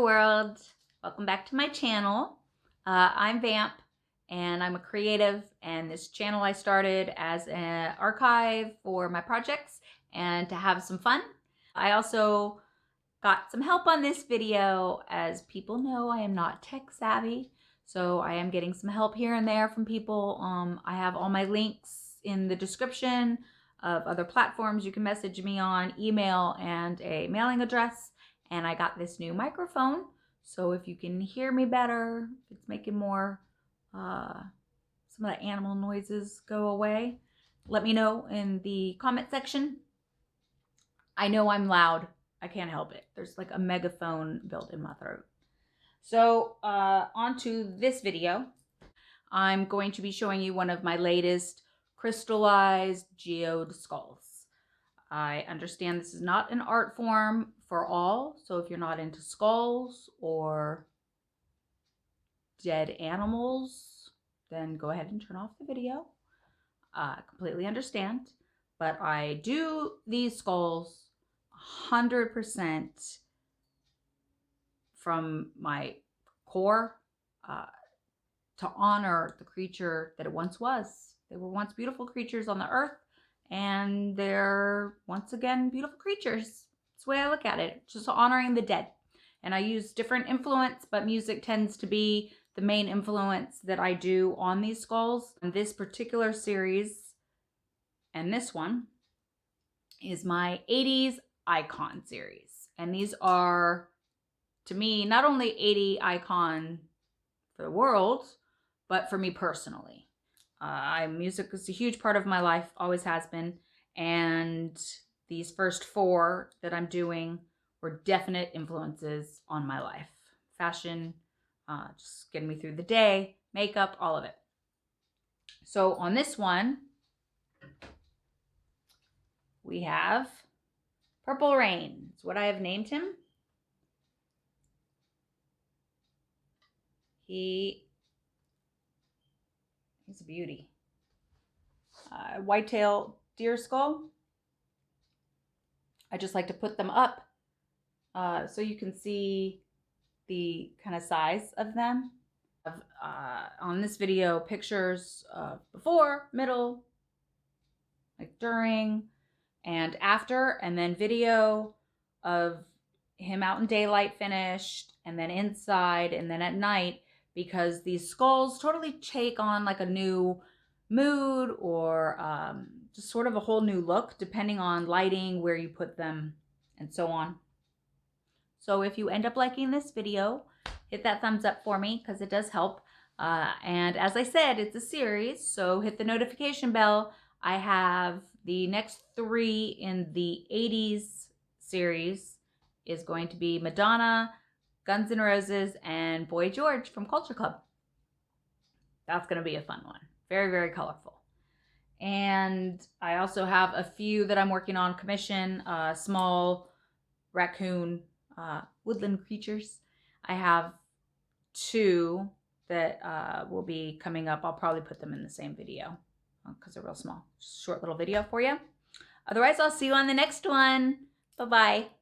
world. Welcome back to my channel. I'm Vamp and I'm a creative, and this channel I started as an archive for my projects and to have some fun. I also got some help on this video. As people know, I am not tech savvy, so I am getting some help here and there from people. I have all my links in the description of other platforms you can message me on, email, and a mailing address. And I got this new microphone, so if you can hear me better, if it's making more some of the animal noises go away, let me know in the comment section. I know I'm loud. I can't help it. There's like a megaphone built in my throat. So on to this video. I'm going to be showing you one of my latest crystallized geode skulls. I understand this is not an art form for all, so if you're not into skulls or dead animals, then go ahead and turn off the video. Completely understand, but I do these skulls 100% from my core to honor the creature that it once was. They were once beautiful creatures on the earth, and they're once again beautiful creatures. That's the way I look at it, just honoring the dead. And I use different influence, but music tends to be the main influence that I do on these skulls. And this particular series, and this one, is my 80s icon series. And these are, to me, not only 80 icon for the world, but for me personally. Music is a huge part of my life, always has been. And these first four that I'm doing were definite influences on my life. Fashion, just getting me through the day, makeup, all of it. So on this one, we have Purple Rain. It's what I have named him. He's a beauty. Whitetail deer skull. I just like to put them up so you can see the kind of size of them. On this video, pictures of before, middle, like during, and after, and then video of him out in daylight finished, and then inside, and then at night, because these skulls totally take on like a new mood or just sort of a whole new look depending on lighting, where you put them, and so on. So if you end up liking this video, hit that thumbs up for me because it does help. And as I said, it's a series, so hit the notification bell. I have the next 3 in the 80s series is going to be Madonna, Guns N' Roses, and Boy George from Culture Club. That's going to be a fun one. Very, very colorful. And I also have a few that I'm working on commission, small raccoon woodland creatures. I have 2 that will be coming up. I'll probably put them in the same video because they're real small. Short little video for you. Otherwise, I'll see you on the next one. Bye-bye.